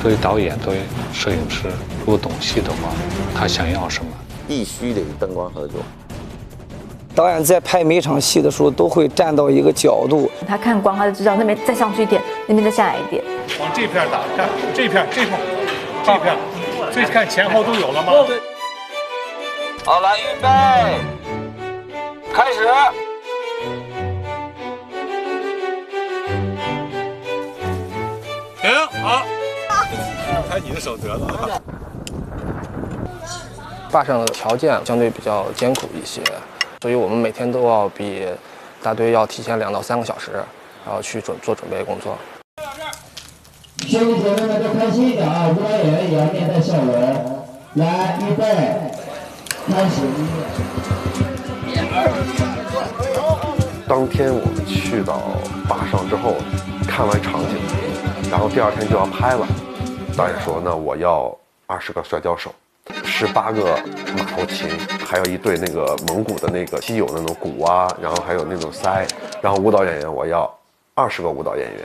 作为导演，作为摄影师，如果懂戏的话，他想要什么，必须得灯光合作。导演在拍每场戏的时候，都会站到一个角度，他看光，他就知道那边再上去一点，那边再下来一点。往这片打，看这片，这看前后都有了吗？好，来，预备，开始。停，好。拍你的手得了。坝上的条件相对比较艰苦一些，所以我们每天都要比大队要提前2到3个小时，然后去做准备工作。兄弟姐妹们都开心一点啊！舞蹈演员也要面带笑容。来，预备，开始。当天我们去到坝上之后，看完场景，然后第2天就要拍了。导演说：“那我要20个摔跤手。”18个马头琴，还有一对那个蒙古的那个稀有的那种鼓啊，然后还有那种腮，然后舞蹈演员我要20个舞蹈演员。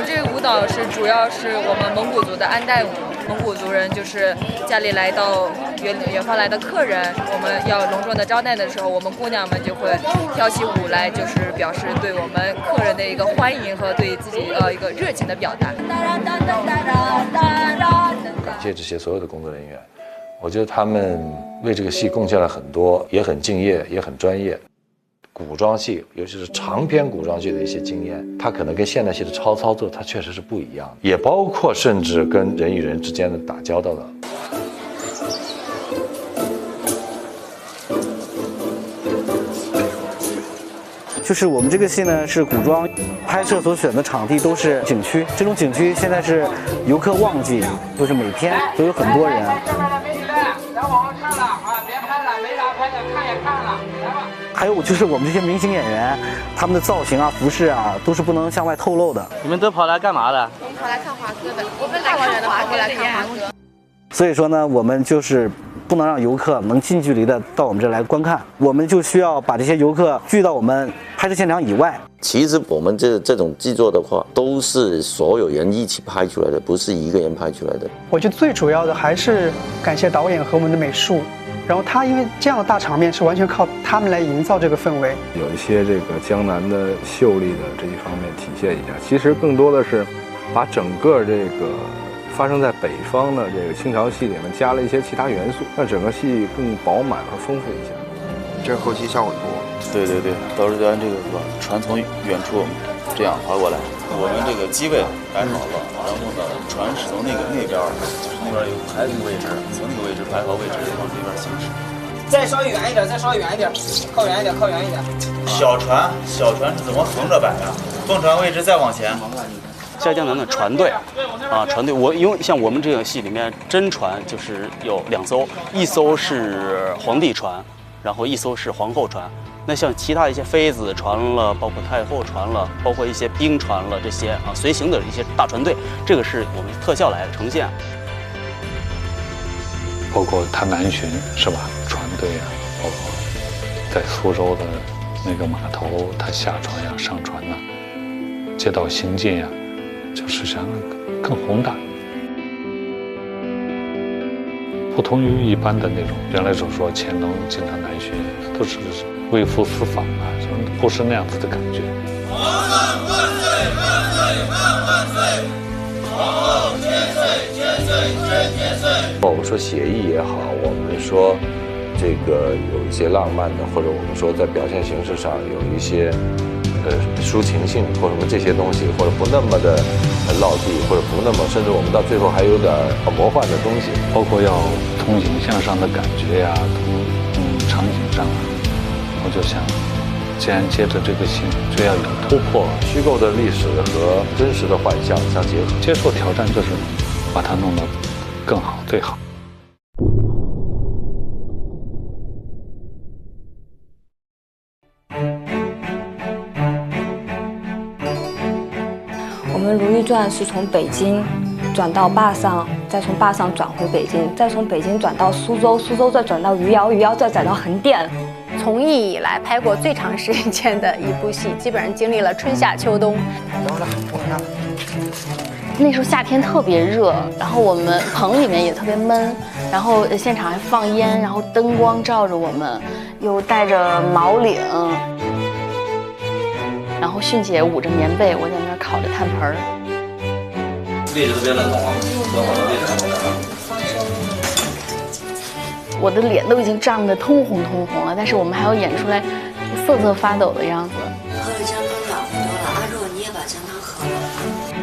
这个舞蹈主要是我们蒙古族的安代舞，蒙古族人就是家里来到远方来的客人，我们要隆重的招待的时候，我们姑娘们就会跳起舞来，就是表示对我们客人的一个欢迎和对自己一个热情的表达。感谢这些所有的工作人员，我觉得他们为这个戏贡献了很多，也很敬业，也很专业。古装戏，尤其是长篇古装戏的一些经验，它可能跟现代戏的超操作，它确实是不一样的，也包括甚至跟人与人之间的打交道的。就是我们这个戏呢是古装，拍摄所选的场地都是景区，这种景区现在是游客旺季，就是每天都有很多人。来往后看了啊，别拍了，没啥拍的，看也看了，来吧。还有就是我们这些明星演员，他们的造型啊、服饰啊，都是不能向外透露的。你们都跑来干嘛的？我们跑来看华哥的，我们来看华哥，来看华哥。所以说呢，我们就是不能让游客能近距离的到我们这来观看，我们就需要把这些游客聚到我们拍摄现场以外。其实我们这种制作的话，都是所有人一起拍出来的，不是一个人拍出来的。我觉得最主要的还是感谢导演和我们的美术，然后他因为这样的大场面是完全靠他们来营造这个氛围。有一些这个江南的秀丽的这一方面体现一下，其实更多的是把整个这个发生在北方的这个清朝戏里面加了一些其他元素，让整个戏更饱满和丰富一些。这是后期效果图。对，导致咱这个是吧，船从远处这样划过来，我们这个机位摆好了，然后呢，船是从那边，就是那边有排那个位置，从那个位置排好位置往这边行驶。再稍远一点，靠远一点，靠远一点。小船是怎么横着摆呀？凤船位置再往前。下江南的船队啊，船队因为像我们这个戏里面真船就是有2艘，一艘是皇帝船，然后一艘是皇后船。那像其他一些妃子船了，包括太后船了，包括一些兵船了，这些啊随行的一些大船队，这个是我们特效来呈现。包括他南巡是吧？船队啊，包括在苏州的那个码头，他下船呀、上船呐、街道行进呀，就是想更宏大。不同于一般的那种，原来就说乾隆经常南巡，都是微服私访啊，不是那样子的感觉。皇上万岁万岁万岁！皇后千岁千岁千岁！我们说写意也好，我们说这个有一些浪漫的，或者我们说在表现形式上有一些抒情性或者什么这些东西，或者不那么的落地，或者不那么，甚至我们到最后还有点魔幻的东西，包括要从影像上的感觉呀，从场景上啊，我就想，既然接着这个戏，就要有突破虚构的历史和真实的幻象相结合，接受挑战就是把它弄得更好，最好。我们《如懿传》是从北京转到坝上，再从坝上转回北京，再从北京转到苏州，苏州再转到余姚，余姚再转到横店。从艺以来拍过最长时间的一部戏，基本上经历了春夏秋冬。等会儿，我看。那时候夏天特别热，然后我们棚里面也特别闷，然后现场还放烟，然后灯光照着我们，又戴着毛领，然后迅姐捂着棉被，我在那儿烤着炭盆儿。位置特别冷啊，正好的位置。我的脸都已经涨得通红通红了，但是我们还要演出来瑟瑟发抖的样子。喝了姜汤暖和多了，阿若你也把姜汤喝了。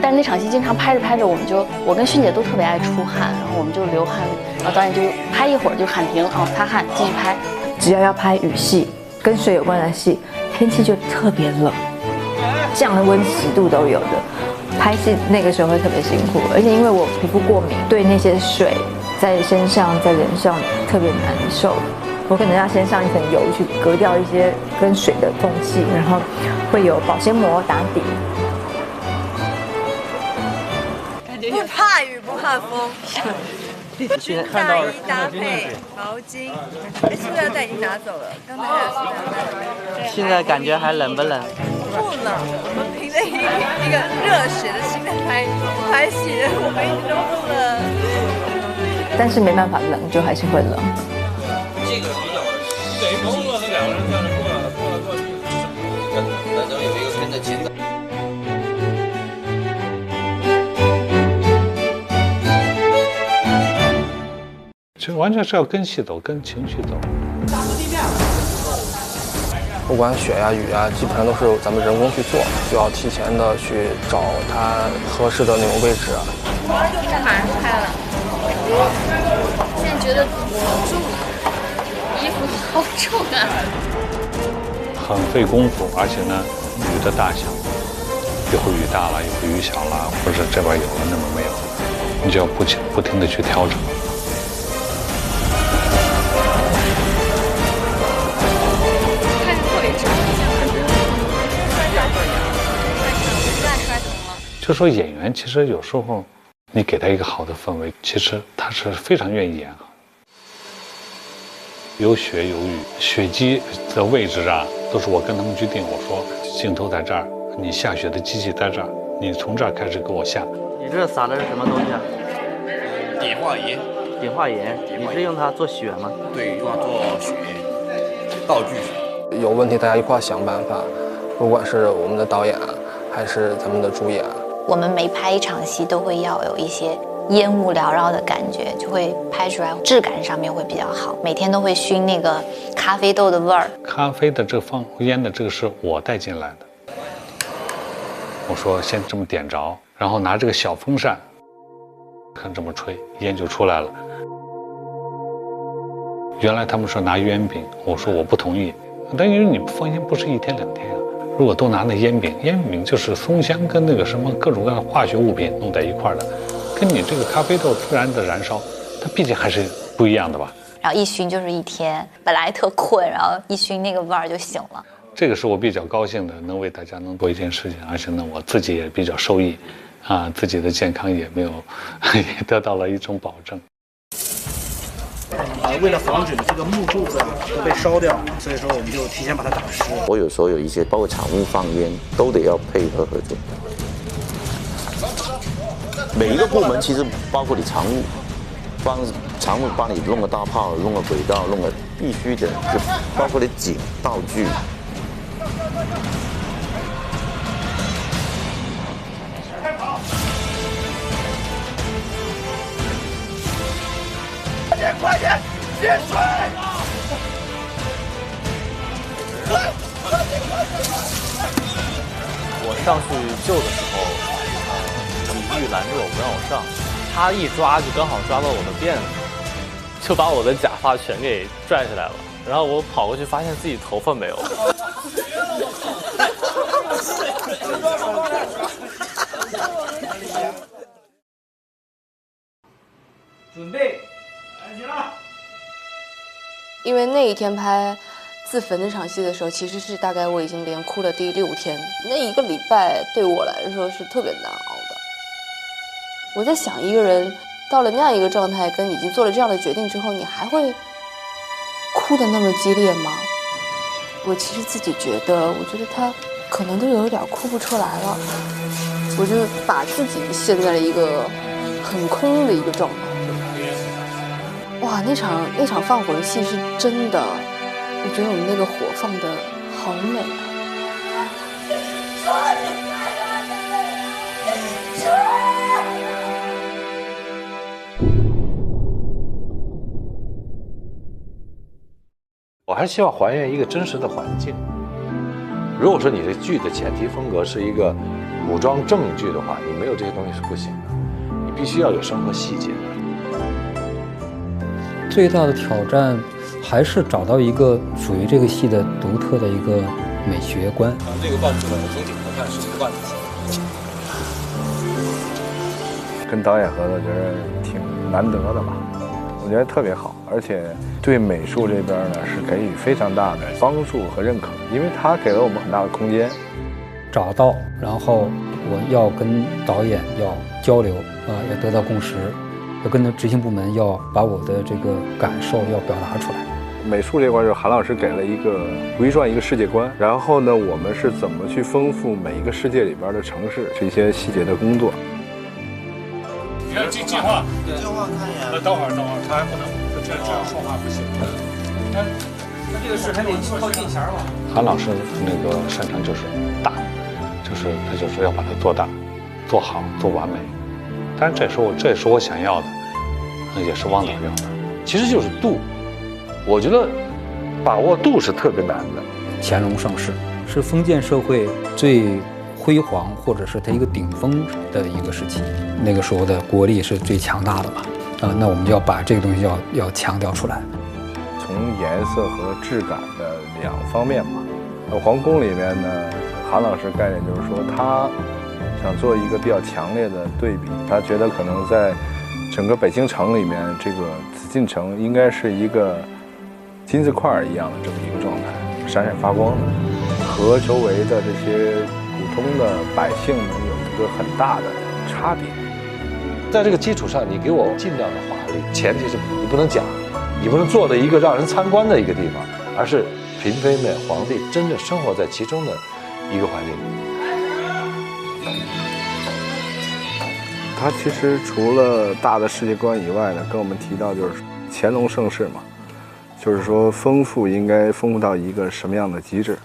但是那场戏经常拍着拍着，我跟迅姐都特别爱出汗，然后我们就流汗，然后导演就拍一会儿就喊停，哦，擦汗继续拍。只要拍雨戏跟水有关的戏，天气就特别冷，降温10度都有的。拍戏那个时候会特别辛苦，而且因为我皮肤过敏，对那些水在身上在脸上特别难受，我可能要先上一层油去隔掉一些跟水的缝隙，然后会有保鲜膜打底。不怕雨不怕风，军大衣搭配毛巾，哎，塑料袋已经拿走了，刚才还有塑料袋。现在感觉还冷不冷？不冷，我们凭着一个热血的心态拍戏，我们一直都不冷。但是没办法，冷就还是会冷。这个比较对工作的2个人这样过来去，咱都有一个跟着紧的。其实完全是要跟戏走，跟情绪走。不管雪呀、雨呀，基本上都是咱们人工去做，就要提前的去找它合适的那种位置。这马上开了，现在觉得好重啊，衣服好重啊。很费功夫，而且呢，雨的大小，一会儿雨大了，一会儿雨小了，或者这边有了，那边没有，你就要不停的去调整。就说演员其实有时候，你给他一个好的氛围，其实他是非常愿意演好。有雪有雨，雪机的位置啊，都是我跟他们去定。我说镜头在这儿，你下雪的机器在这儿，你从这儿开始给我下。你这撒的是什么东西啊？碘化盐。碘化盐，你是用它做雪吗？对，用它做雪道具。有问题大家一块想办法，不管是我们的导演还是咱们的主演。我们每拍一场戏都会要有一些烟雾缭绕的感觉，就会拍出来质感上面会比较好。每天都会熏那个咖啡豆的味儿。咖啡的这放烟的这个是我带进来的。我说先这么点着，然后拿这个小风扇，看这么吹，烟就出来了。原来他们说拿烟饼，我说我不同意，但因为你放烟不是1天2天啊。如果都拿那烟饼，烟饼就是松香跟那个什么各种各样的化学物品弄在一块的，跟你这个咖啡豆自然的燃烧，它毕竟还是不一样的吧。然后一熏就是1天，本来特困，然后一熏那个味儿就醒了。这个是我比较高兴的，能为大家能做一件事情，而且呢，我自己也比较受益，啊，自己的健康也没有，也得到了一种保证。为了防止这个木柱子都被烧掉，所以说我们就提前把它打湿。我有时候有一些，包括场务放烟，都得要配合合作。每一个部门其实包括你常务，常务帮你弄个大炮，弄个轨道，弄个必须的，就包括你景道具。快点接水！我上去救的时候，李玉拦着我不让我上，他一抓就刚好抓到我的辫子，就把我的假发全给拽下来了。然后我跑过去发现自己头发没有了。准备。因为那一天拍自焚那场戏的时候，其实是大概我已经连哭了第6天，那1个礼拜对我来说是特别难熬的。我在想，一个人到了那样一个状态，跟已经做了这样的决定之后，你还会哭得那么激烈吗？我其实自己觉得，我觉得他可能都有一点哭不出来了。我就把自己陷在了一个很空的一个状态。哇，那场放火的戏是真的，我觉得我们那个火放的好美啊。我还是希望还原一个真实的环境。如果说你的剧的前提风格是一个古装正剧的话，你没有这些东西是不行的，你必须要有生活细节的。最大的挑战还是找到一个属于这个戏的独特的一个美学观。这个段子总体来看是一个段子戏，跟导演合作觉得挺难得的吧，我觉得特别好，而且对美术这边呢是给予非常大的帮助和认可，因为他给了我们很大的空间。找到，然后我要跟导演要交流要得到共识，要跟执行部门要把我的这个感受要表达出来。美术这块就是韩老师给了一个规划一个世界观，然后呢，我们是怎么去丰富每一个世界里边的城市这些细节的工作。你要进化，进化看一眼。等会儿，他还不能这样说话不行。他这个事还得靠近前嘛。韩老师那个擅长就是大，就是他就是要把它做大、做好、做完美。当然这也是我想要的，也是汪导要的。其实就是度，我觉得把握度是特别难的。乾隆盛世是封建社会最辉煌或者是它一个顶峰的一个时期，那个时候的国力是最强大的嘛。那我们就要把这个东西要强调出来。从颜色和质感的两方面吧。皇宫里面呢，韩老师概念就是说，他想做一个比较强烈的对比。他觉得可能在整个北京城里面，这个紫禁城应该是一个金字块一样的这么一个状态，闪闪发光的，和周围的这些普通的百姓们有一个很大的差别。在这个基础上，你给我尽量的华丽，前提是你不能假，你不能做的一个让人参观的一个地方，而是嫔妃们、皇帝真正生活在其中的一个环境。他其实除了大的世界观以外呢，跟我们提到就是乾隆盛世嘛，就是说丰富应该丰富到一个什么样的极致。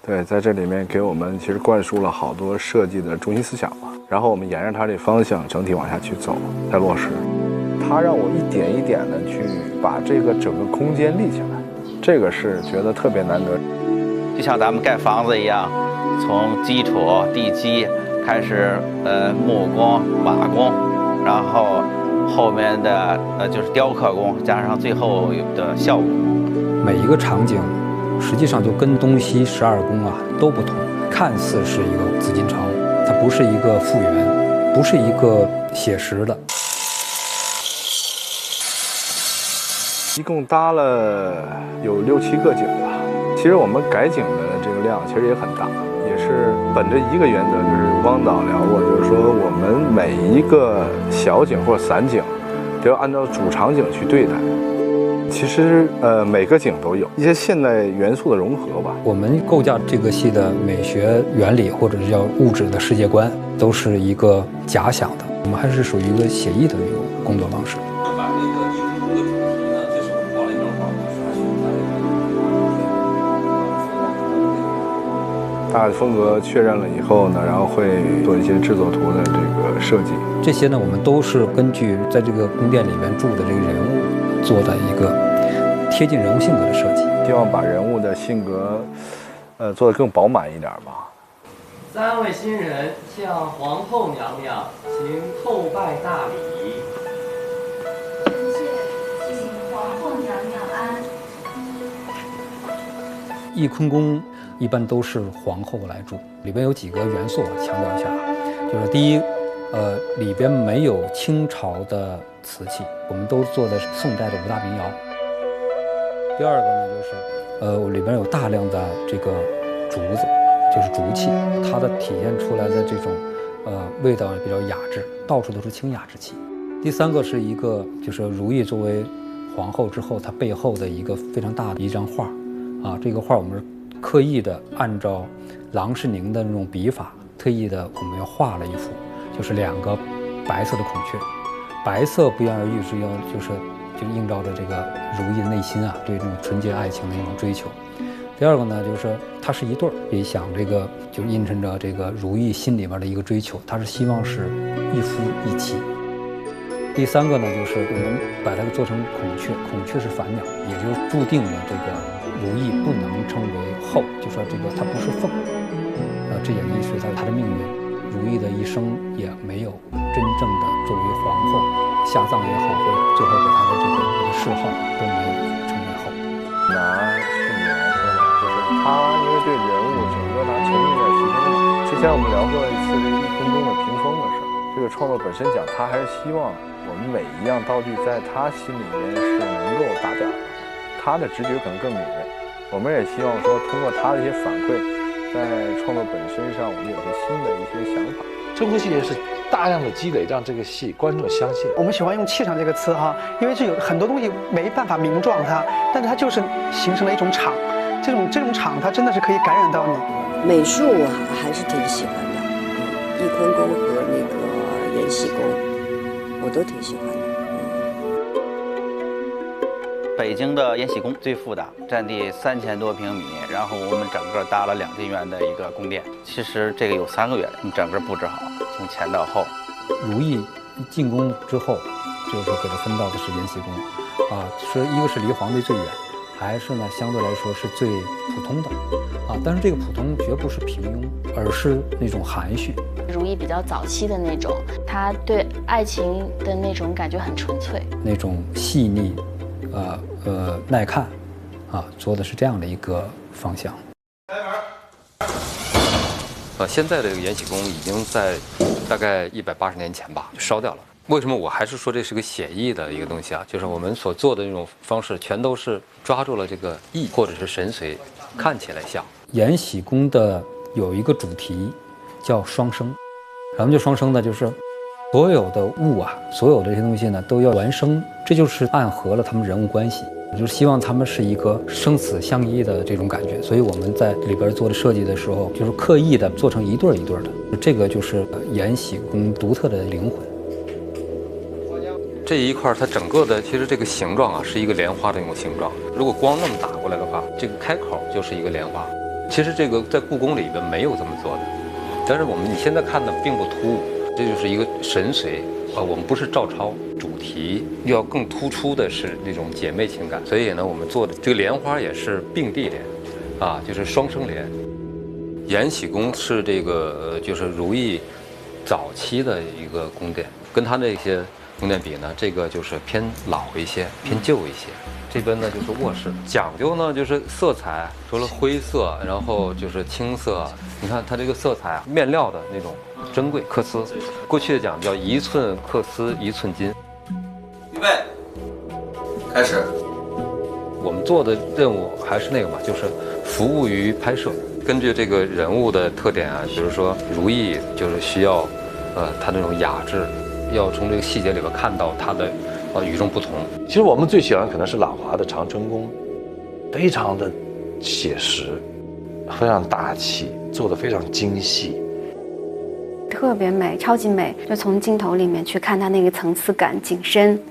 对，在这里面给我们其实灌输了好多设计的中心思想吧，然后我们沿着他这方向整体往下去走，再落实。他让我一点一点的去把这个整个空间立起来，这个是觉得特别难得。就像咱们盖房子一样，从基础地基开始，木工、瓦工，然后后面的就是雕刻工，加上最后的效果。每一个场景实际上就跟东西12宫都不同，看似是一个紫禁城，它不是一个复原，不是一个写实的。一共搭了有6、7个景吧。其实我们改景的这个量其实也很大，也是本着一个原则，就是汪导聊过，就是说我们每一个小景或者散景都要按照主场景去对待。其实每个景都有一些现代元素的融合吧。我们构架这个戏的美学原理或者是叫物质的世界观，都是一个假想的，我们还是属于一个写意的那种工作方式。大的风格确认了以后呢，然后会做一些制作图的这个设计。这些呢，我们都是根据在这个宫殿里面住的这个人物做的一个贴近人物性格的设计，希望把人物的性格，做得更饱满一点吧。3位新人向皇后娘娘行叩拜大礼。臣妾请皇后娘娘安。翊坤宫一般都是皇后来住，里边有几个元素强调一下，就是第一，里边没有清朝的瓷器，我们都做的是宋代的5大名窑。第二个呢，就是里边有大量的这个竹子，就是竹器，它的体现出来的这种味道比较雅致，到处都是清雅之气。第三个是一个就是如懿作为皇后之后，她背后的一个非常大的一张画，这个画我们是刻意的按照郎世宁的那种笔法特意的我们要画了一幅，就是2个白色的孔雀，白色不言而喻是要就是映照着这个如意的内心啊，对这种纯洁爱情的一种追求。第二个呢，就是它是一对儿，也想这个就是映衬着这个如意心里边的一个追求，他是希望是一夫一妻。第三个呢，就是我们把它做成孔雀，孔雀是反鸟，也就注定了这个如意不能称为后，就说这个它不是凤，这也意识到她的命运，如意的一生也没有真正的作为皇后下葬也好，或者最后给她的这个谥号都没有成为后。拿去年来说呢，就是他因为对人物整个他沉浸在其中嘛。之前我们聊过一次这个1分钟的屏风的事儿，这个创作本身讲，他还是希望我们每一样道具在他心里面是能够打点的，他的直觉可能更敏锐。我们也希望说，通过他的一些反馈，在创作本身上，我们有些新的一些想法。这部戏也是大量的积累，让这个戏观众相信。我们喜欢用气场这个词哈，因为是有很多东西没办法名状它，但是它就是形成了一种场，这种场它真的是可以感染到你。美术我还是挺喜欢的，翊坤宫和那个延禧宫，我都挺喜欢的。北京的延禧宫最复杂，占地3000多平米，然后我们整个搭了2进园的一个宫殿。其实这个有3个月，你整个布置好，从前到后。如意一进宫之后，就是给他分到的是延禧宫，一个是离皇帝最远，还是呢相对来说是最普通的，但是这个普通绝不是平庸，而是那种含蓄。如意比较早期的那种，他对爱情的那种感觉很纯粹，那种细腻。耐看，做的是这样的一个方向。现在这个延禧宫已经在大概180年前吧就烧掉了。为什么我还是说这是个写意的一个东西啊？就是我们所做的这种方式，全都是抓住了这个意或者是神髓，看起来像。延禧宫的有一个主题叫双生，什么叫双生呢？就是所有的物啊，所有的这些东西呢，都要孪生，这就是暗合了他们人物关系，就是希望他们是一个生死相依的这种感觉。所以我们在里边做的设计的时候，就是刻意的做成一对一对的，这个就是延禧宫独特的灵魂。这一块它整个的其实这个形状啊，是一个莲花的那种形状。如果光那么打过来的话，这个开口就是一个莲花。其实这个在故宫里边没有这么做的，但是你现在看的并不突兀。这就是一个神髓我们不是照抄，主题要更突出的是那种姐妹情感，所以呢，我们做的这个莲花也是并蒂莲，就是双生莲。延禧宫是这个就是如意早期的一个宫殿，跟它那些宫殿比呢，这个就是偏老一些，偏旧一些。这边呢就是卧室，讲究呢就是色彩，除了灰色，然后就是青色。你看它这个色彩面料的那种珍贵缂丝，过去的讲叫1寸缂丝1寸金。预备，开始。我们做的任务还是那个嘛，就是服务于拍摄。根据这个人物的特点啊，比如说如意就是需要，他那种雅致，要从这个细节里边看到他的与众不同。其实我们最喜欢可能是朗华的长春宫，非常的写实，非常大气，做的非常精细，特别美，超级美。就从镜头里面去看它那个层次感、景深，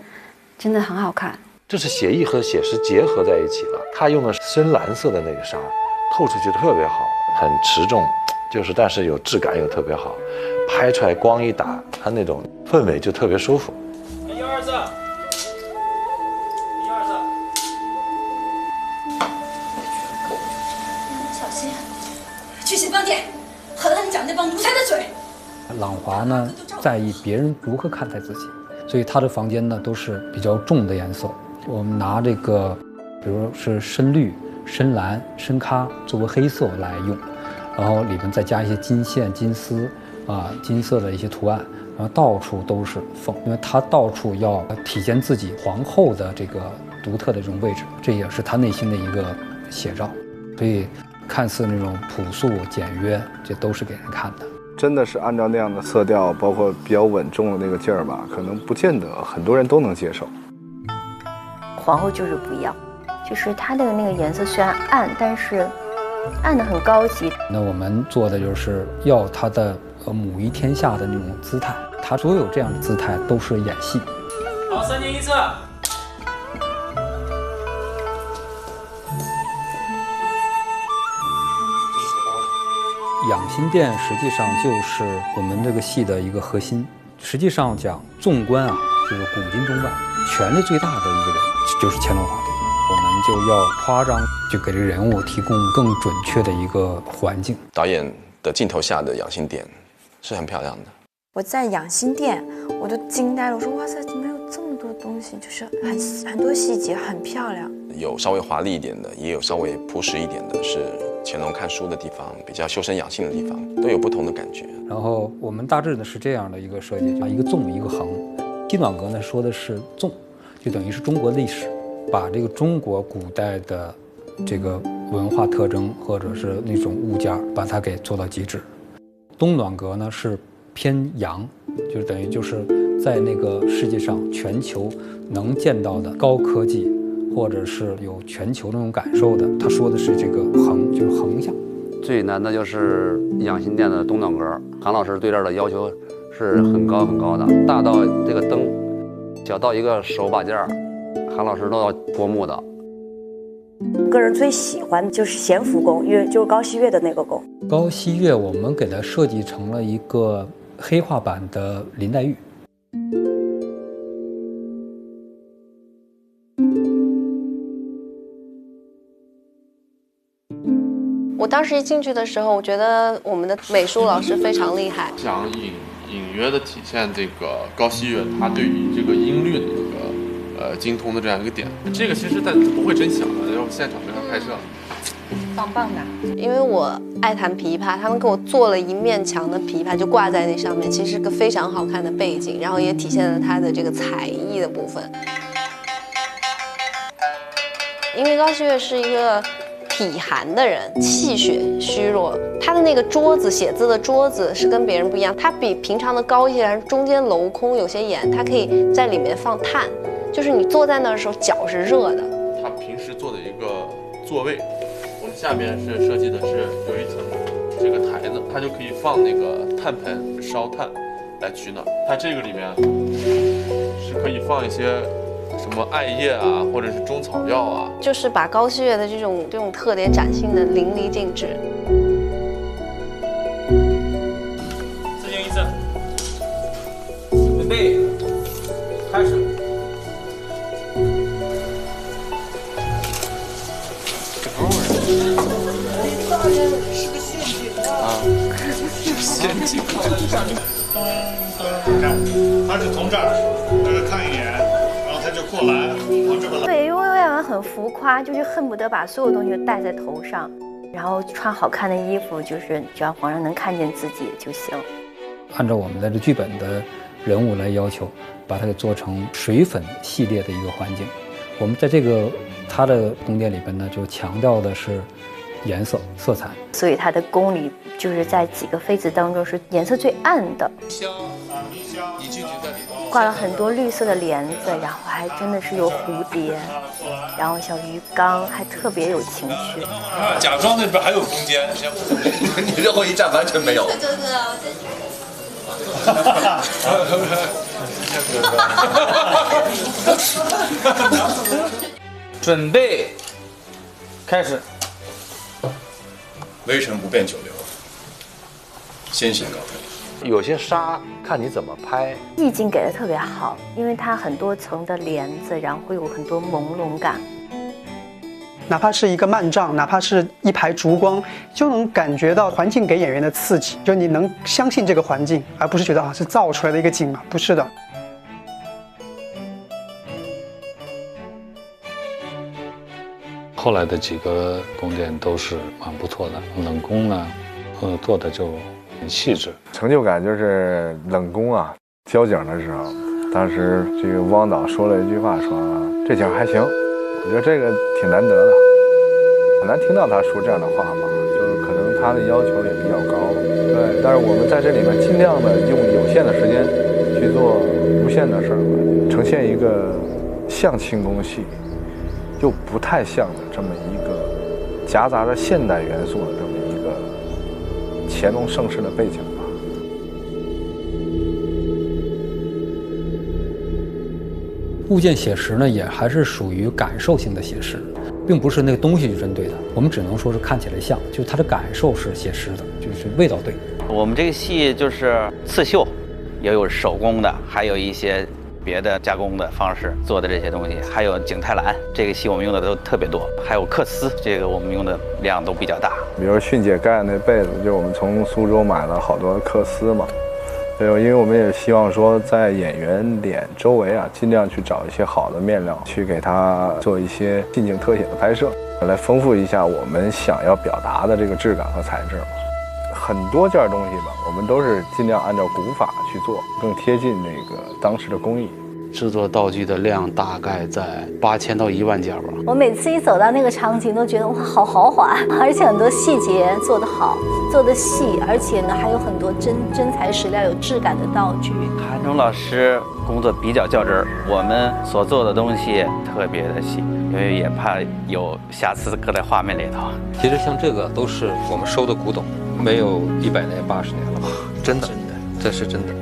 真的很好看。这是写意和写实结合在一起了。他用的深蓝色的那个纱，透出去特别好，很持重，但是有质感又特别好，拍出来光一打，它那种氛围就特别舒服。1、2、3，1、2、3。小心，去洗帮点，喝了你长那帮奴才的水。朗华呢，在意别人如何看待自己，所以他的房间呢都是比较重的颜色。我们拿这个，比如是深绿、深蓝、深咖作为黑色来用，然后里面再加一些金线、金丝金色的一些图案，然后到处都是凤，因为它到处要体现自己皇后的这个独特的这种位置，这也是他内心的一个写照。所以看似那种朴素简约，这都是给人看的。真的是按照那样的色调，包括比较稳重的那个劲儿吧，可能不见得很多人都能接受。皇后就是不一样，就是她的那个颜色虽然暗，但是暗的很高级。那我们做的就是要他的母仪天下的那种姿态，他所有这样的姿态都是演戏。好，3年1次。养心殿实际上就是我们这个戏的一个核心。实际上讲，纵观啊，就是古今中外权力最大的一个人就是乾隆皇帝。我们就要夸张，就给这个人物提供更准确的一个环境。导演的镜头下的养心殿是很漂亮的。我在养心殿，我都惊呆了。我说哇塞，怎么有这么多东西？就是很多细节，很漂亮。有稍微华丽一点的，也有稍微朴实一点的，是乾隆看书的地方，比较修身养性的地方，都有不同的感觉。然后我们大致呢是这样的一个设计，一个纵一个横。西暖阁呢说的是纵，就等于是中国历史，把这个中国古代的这个文化特征或者是那种物件，把它给做到极致。东暖阁呢是偏阳，就等于就是在那个世界上全球能见到的高科技，或者是有全球那种感受的，他说的是这个横，就是横向。最难的就是养心殿的东暖阁，韩老师对这儿的要求是很高很高的，大到这个灯，小到一个手把件儿，韩老师都要拨木的。个人最喜欢就是咸福宫，因为就是高翕月的那个宫。高翕月我们给它设计成了一个黑化版的林黛玉。我当时一进去的时候，我觉得我们的美术老师非常厉害，想隐约的体现这个高翕月他对于这个音律的这个精通的这样一个点。这个其实但不会真响的，要现场给他拍摄。棒棒的。因为我爱弹琵琶，他们给我做了一面墙的琵琶，就挂在那上面，其实是个非常好看的背景，然后也体现了他的这个才艺的部分。因为高翕月是一个体寒的人，气血虚弱，他的那个桌子写字的桌子是跟别人不一样，他比平常的高一些，中间镂空有些眼，他可以在里面放炭，就是你坐在那儿的时候脚是热的。他平时坐的一个座位，我们下面是设计的是有一层这个台子，它就可以放那个炭盆烧炭来取暖。它这个里面是可以放一些什么艾叶啊，或者是中草药啊，就是把高翕月的这种特点展现的淋漓尽致。4年1次，准备，开始。是个陷阱啊！陷阱。他是从这儿，大家看一眼，然后他就过来，往这边来。对，因为外文很浮夸，就是恨不得把所有东西都戴在头上，然后穿好看的衣服，就是只要皇上能看见自己就行。按照我们的这剧本的人物来要求，把它给做成水粉系列的一个环境。我们在这个它的宫殿里边呢，就强调的是颜色、色彩，所以它的宫里就是在几个妃子当中是颜色最暗的。挂了很多绿色的帘子，然后还真的是有蝴蝶，然后小鱼缸，还特别有情趣。假装那边还有空间，你最后一站完全没有。准备，开始。微尘不变久留，先行告退。有些纱看你怎么拍，意境给的特别好，因为它很多层的帘子，然后会有很多朦胧感。哪怕是一个幔帐，哪怕是一排烛光，就能感觉到环境给演员的刺激，就你能相信这个环境，而不是觉得是造出来的一个景嘛，不是的。后来的几个宫殿都是蛮不错的，冷宫呢，做的就很细致。成就感就是冷宫啊，交景的时候，当时这个汪导说了一句话，说这景还行，我觉得这个挺难得的，很难听到他说这样的话嘛，就是可能他的要求也比较高，对，但是我们在这里面尽量的用有限的时间去做无限的事儿吧，呈现一个像清宫戏又不太像的这么一个夹杂着现代元素的这么一个乾隆盛世的背景吧。物件写实呢，也还是属于感受性的写实，并不是那个东西去针对的。我们只能说是看起来像，就是它的感受是写实的，就是味道对。我们这个戏就是刺绣，也有手工的，还有一些别的加工的方式做的这些东西，还有景泰蓝，这个戏我们用的都特别多，还有缂丝，这个我们用的量都比较大。比如迅姐盖那被子，就我们从苏州买了好多缂丝嘛。对，因为我们也希望说，在演员脸周围啊，尽量去找一些好的面料，去给它做一些近景特写的拍摄，来丰富一下我们想要表达的这个质感和材质。很多件东西吧，我们都是尽量按照古法去做，更贴近那个当时的工艺。制作道具的量大概在8000到1万件吧。我每次一走到那个场景，都觉得哇，好豪华，而且很多细节做得好，做得细，而且呢还有很多真材实料、有质感的道具。韩忠老师工作比较较真儿，我们所做的东西特别的细，因为也怕有瑕疵搁在画面里头。其实像这个都是我们收的古董，没有100年、80年了吧？真的，这是真的。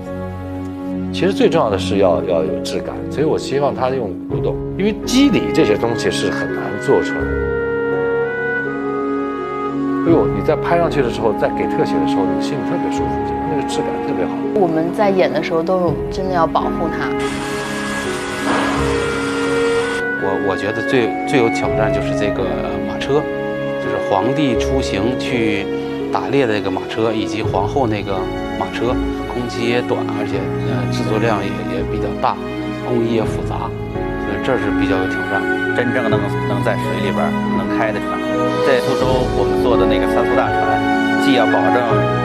其实最重要的是要有质感，所以我希望他用古董，因为肌理这些东西是很难做出来的。哎呦，你在拍上去的时候，在给特写的时候，你心里特别舒服，那个质感特别好。我们在演的时候都是真的要保护它。我觉得最有挑战就是这个马车，就是皇帝出行去打猎的这个马车，以及皇后那个马车。工期也短，而且制作量也比较大，工艺也复杂，所以这是比较有挑战。真正能在水里边能开的船，在苏州我们做的那个3艘大船，既要保证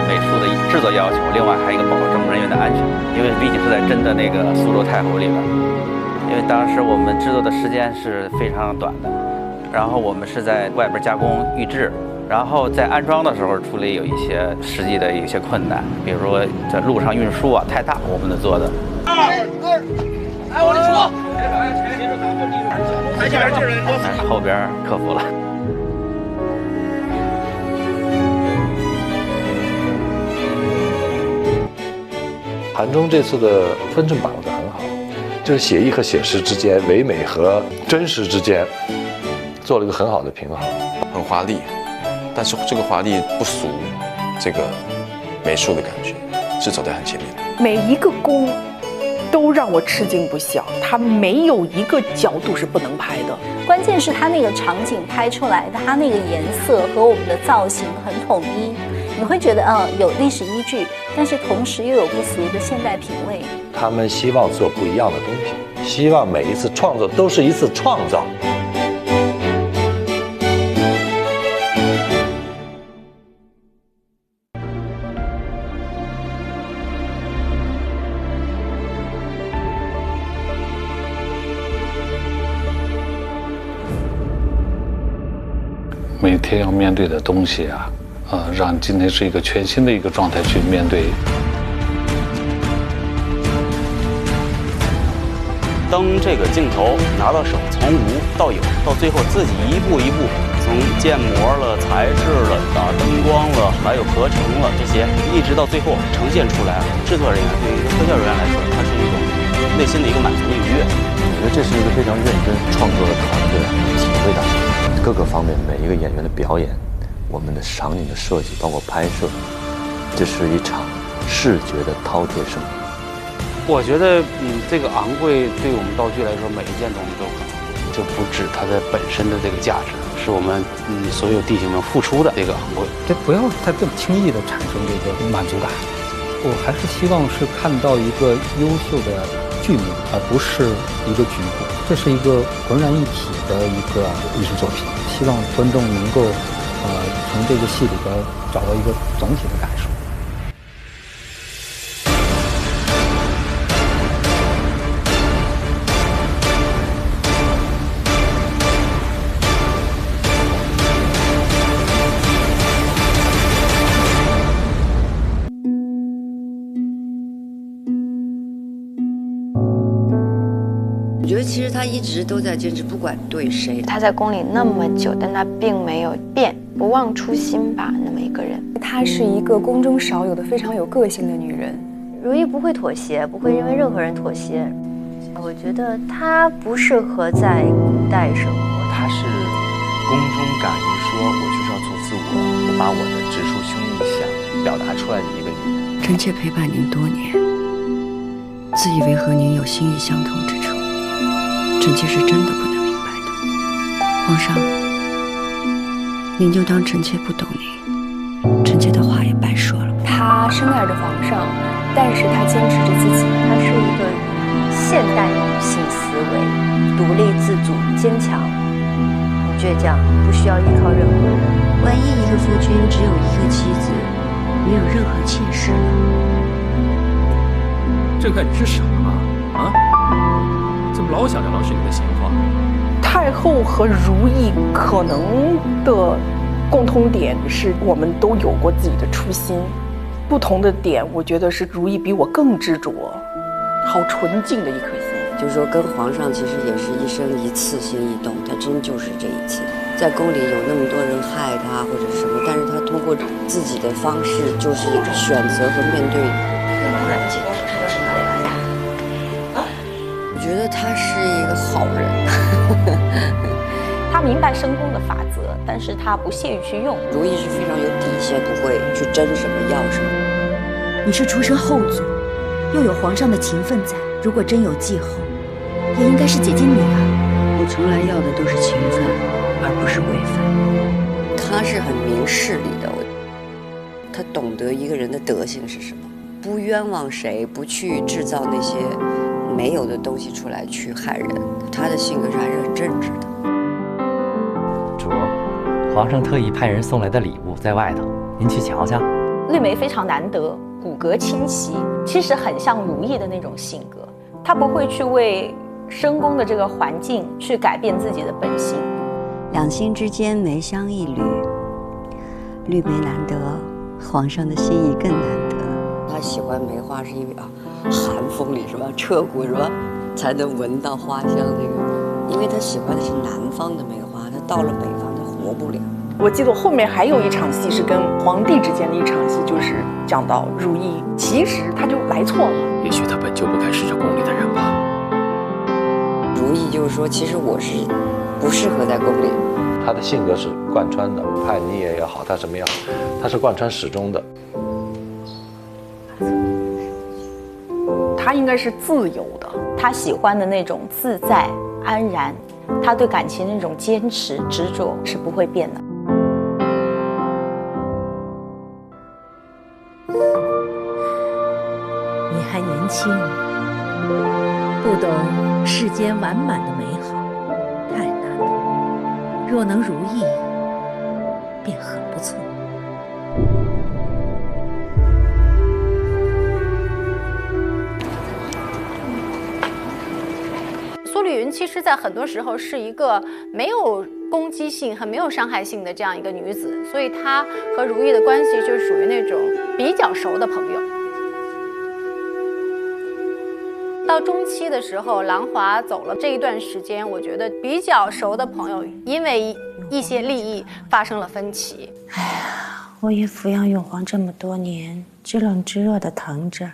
美术的制作要求，另外还有一个保证人员的安全，因为毕竟是在真的那个苏州太湖里边。因为当时我们制作的时间是非常短的，然后我们是在外边加工预制。然后在安装的时候，处理有一些实际的一些困难，比如说在路上运输啊太大，我们做的。来，往里出！但是后边克服了。韩忠这次的分寸把握得很好，就是写意和写实之间，唯美和真实之间，做了一个很好的平衡，很华丽。但是这个华丽不俗，这个美术的感觉是走在很前面的。每一个工都让我吃惊不小，它没有一个角度是不能拍的。关键是它那个场景拍出来的，它那个颜色和我们的造型很统一，你会觉得有历史依据，但是同时又有不俗的现代品味。他们希望做不一样的东西，希望每一次创作都是一次创造。每天要面对的东西啊，让今天是一个全新的一个状态去面对。当这个镜头拿到手，从无到有，到最后自己一步一步，从建模了、材质了、打灯光了，还有合成了这些，一直到最后呈现出来，制作人员对于特效人员来说，它是一种内心的一个满足的愉悦。我觉得这是一个非常认真创作的团队，体会到各个方面每一个演员的表演，我们的场景的设计，包括拍摄，这是一场视觉的饕餮盛宴。我觉得，这个昂贵对我们道具来说，每一件东西都很昂贵，就不止它的本身的这个价值，是我们所有弟兄们付出的这个昂贵。这不要太这么轻易的产生这个满足感。我还是希望是看到一个优秀的剧目，而不是一个局部。这是一个浑然一体的一个艺术作品，希望观众能够从这个戏里边找到一个总体的感受。觉觉得其实他一直都在坚持，不管对谁。他在宫里那么久，但他并没有变，不忘初心吧，那么一个人。她是一个宫中少有的非常有个性的女人。如懿不会妥协，不会因为任何人妥协。我觉得她不适合在古代生活。她是宫中敢于说我就是要做自我，我把我的直抒胸臆想表达出来的一个女人。臣妾陪伴您多年，自以为和您有心意相通之处，臣妾是真的不能明白的。皇上，您就当臣妾不懂您，臣妾的话也白说了。她深爱着皇上，但是她坚持着自己。她是一个现代女性思维，独立自主、坚强、倔强，不需要依靠任何人。万一一个夫君只有一个妻子，没有任何妾室呢？朕看你是傻啊！怎么老想着郎世宁的闲话？太后和如懿可能的共通点是我们都有过自己的初心，不同的点，我觉得是如懿比我更执着，好纯净的一颗心。就是说，跟皇上其实也是一生一次心一动，他真就是这一次。在宫里有那么多人害他或者是什么，但是他通过自己的方式，就是选择和面对。我觉得他是一个好人。他明白深宫的法则，但是他不屑于去用。如懿是非常有底线，不会去争什么要什么。你是出身后族，又有皇上的情分在，如果真有继后，也应该是姐姐你啊。我从来要的都是情分，而不是位分。他是很明事理的，他懂得一个人的德性是什么，不冤枉谁，不去制造那些没有的东西出来去害人。他的性格是还是很正直的。主，皇上特意派人送来的礼物在外头，您去瞧瞧。绿梅非常难得，骨骼清奇，其实很像如懿的那种性格。她不会去为深宫的这个环境去改变自己的本性。两心之间梅香一缕，绿梅难得，皇上的心意更难得。他喜欢梅花是因为寒风里是吧，彻骨是吧，才能闻到花香那个。因为他喜欢的是南方的梅花，他到了北方他活不了。我记得后面还有一场戏是跟皇帝之间的一场戏，就是讲到如懿，其实他就来错了。也许他本就不该是这宫里的人吧。如懿就是说，其实我是不适合在宫里。他的性格是贯穿的，叛逆也好，他什么也好，他是贯穿始终的。他应该是自由的，他喜欢的那种自在安然，他对感情那种坚持执着是不会变的。你还年轻，不懂世间完满的美好，太难了。若能如意，便很不错。苏丽云其实在很多时候是一个没有攻击性、很没有伤害性的这样一个女子，所以她和如懿的关系就属于那种比较熟的朋友。到中期的时候，兰华走了这一段时间，我觉得比较熟的朋友因为一些利益发生了分歧。哎呀，我也抚养永皇这么多年，知冷知热的疼着，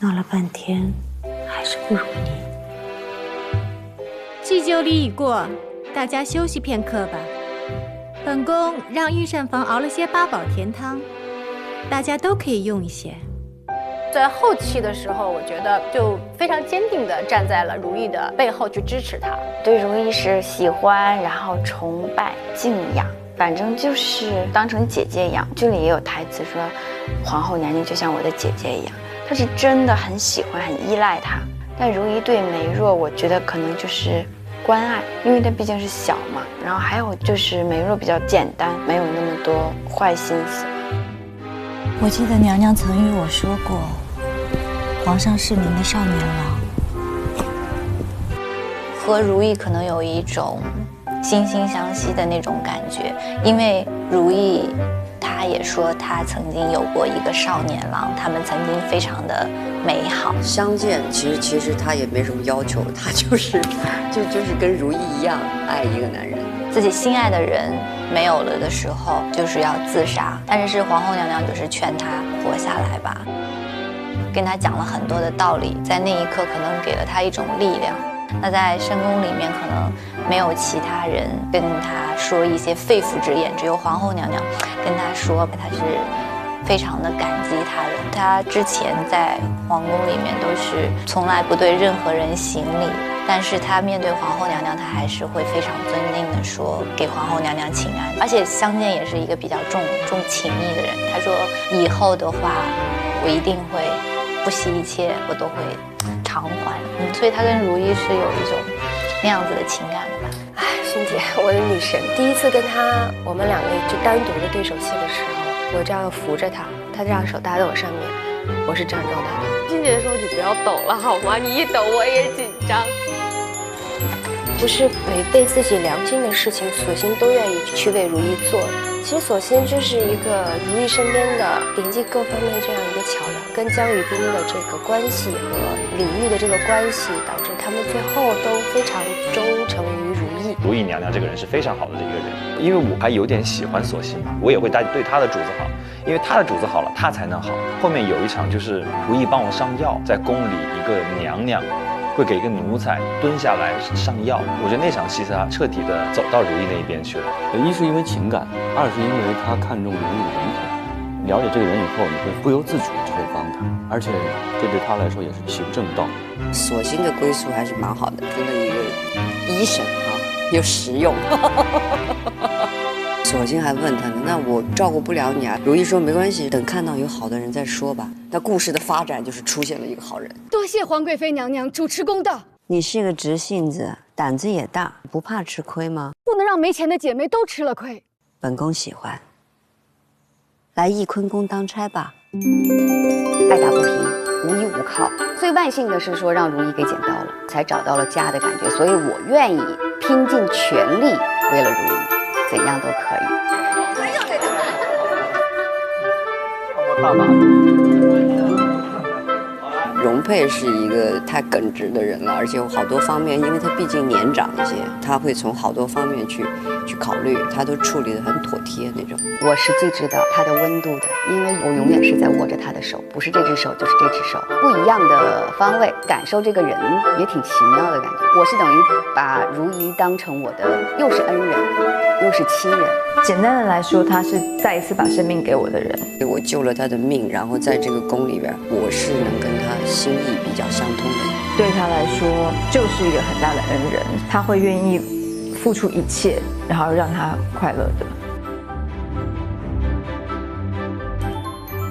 闹了半天，还是不如你。祭酒礼已过，大家休息片刻吧。本宫让御膳房熬了些八宝甜汤，大家都可以用一些。在后期的时候，我觉得就非常坚定地站在了如懿的背后去支持她。对如懿是喜欢，然后崇拜、敬仰，反正就是当成姐姐养。这里也有台词说，皇后娘娘就像我的姐姐一样，她是真的很喜欢、很依赖她。但如懿对梅若，我觉得可能就是关爱，因为她毕竟是小嘛。然后还有就是梅若比较简单，没有那么多坏心思。我记得娘娘曾与我说过，皇上是您的少年郎。和如懿可能有一种惺惺相惜的那种感觉，因为如懿她他也说他曾经有过一个少年郎，他们曾经非常的美好。相见其实他也没什么要求，他就是跟如意一样爱一个男人。自己心爱的人没有了的时候，就是要自杀，但是皇后娘娘就是劝他活下来吧，跟他讲了很多的道理，在那一刻可能给了他一种力量。那在深宫里面可能没有其他人跟他说一些肺腑之言，只有皇后娘娘跟他说，他是非常的感激他的。他之前在皇宫里面都是从来不对任何人行礼，但是他面对皇后娘娘，他还是会非常尊敬的说给皇后娘娘请安。而且相见也是一个比较重情义的人，他说以后的话我一定会不惜一切，我都会偿还。所以他跟如意是有一种那样子的情感的吧。哎，欣姐，我的女神，第一次跟他我们两个就单独的对手戏的时候，我这样扶着他，他这样手搭在我上面，我是这样状态的。欣姐说你不要抖了好吗？你一抖我也紧张。不是违背自己良心的事情，索性都愿意去为如意做。其实索性就是一个如意身边的连接各方面这样一个桥梁，跟江雨冰的这个关系和李煜的这个关系，导致他们最后都非常忠诚于如意。如意娘娘这个人是非常好的一个人，因为我还有点喜欢索性嘛，我也会对她的主子好，因为她的主子好了，她才能好。后面有一场就是如意帮我上药，在宫里一个娘娘会给一个奴才蹲下来上药，我觉得那场戏他彻底的走到如意那一边去了。一是因为情感，二是因为他看中如意的人品，了解这个人以后，你会不由自主就会帮他，而且这对他来说也是行正道。索性的归宿还是蛮好的，跟了一个医生啊，又实用。索性还问他呢，那我照顾不了你啊。如意说没关系，等看到有好的人再说吧。那故事的发展就是出现了一个好人。多谢皇贵妃娘娘主持公道。你是个直性子，胆子也大，不怕吃亏吗？不能让没钱的姐妹都吃了亏。本宫喜欢，来翊坤宫当差吧。爱打不平，无依无靠，最万幸的是说让如意给捡到了，才找到了家的感觉，所以我愿意拼尽全力为了如意，怎样都可以。大马容佩是一个太耿直的人了，而且有好多方面，因为他毕竟年长一些，他会从好多方面去考虑，他都处理得很妥帖那种。我是最知道他的温度的，因为我永远是在握着他的手，不是这只手就是这只手，不一样的方位感受这个人也挺奇妙的感觉。我是等于把如意当成我的又是恩人又是亲人。简单的来说，他是再一次把生命给我的人，我救了他的命，然后在这个宫里边，我是能跟他心意比较相通的人。对他来说就是一个很大的恩人，他会愿意付出一切，然后让他快乐的。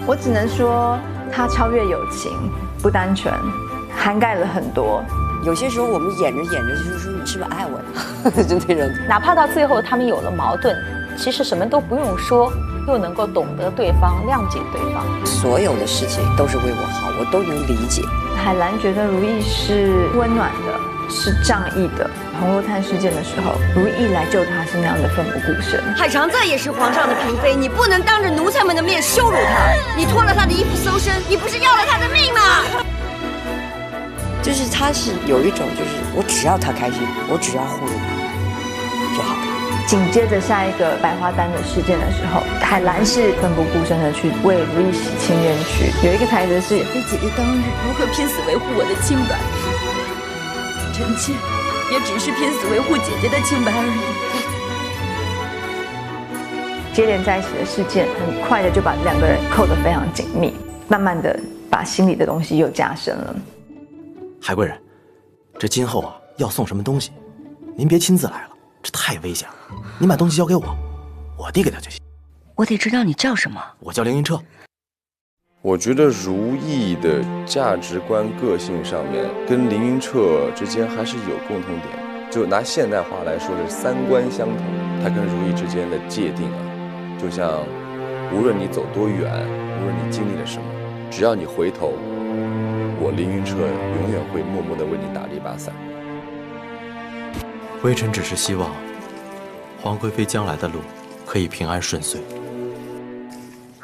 我只能说，他超越友情，不单纯，涵盖了很多。有些时候我们演着演着就是说，你是不是爱我呀？就那种。哪怕到最后他们有了矛盾，其实什么都不用说，又能够懂得对方，谅解对方。所有的事情都是为我好，我都能理解。海兰觉得如意是温暖的，是仗义的。红楼炭事件的时候，如意来救他是那样的奋不顾身。海常在也是皇上的嫔妃，你不能当着奴才们的面羞辱她。你脱了她的衣服搜身，你不是要了她的命吗？就是他是有一种，就是我只要他开心，我只要护着他就好了。紧接着下一个百花丹的事件的时候，海兰是奋不顾身的去为如意洗清冤屈。有一个台词是：为姐姐当日如何拼死维护我的清白，臣妾也只是拼死维护姐姐的清白而已。接连在一起的事件，很快的就把两个人扣得非常紧密，慢慢的把心里的东西又加深了。海贵人，这今后啊要送什么东西，您别亲自来了，这太危险了。您把东西交给我，我递给他就行。我得知道你叫什么。我叫凌云彻。我觉得如意的价值观、个性上面跟凌云彻之间还是有共同点。就拿现代话来说是三观相同。他跟如意之间的界定啊，就像无论你走多远，无论你经历了什么，只要你回头。我凌云彻永远会默默地为你打这把伞。微臣只是希望，皇贵妃将来的路可以平安顺遂。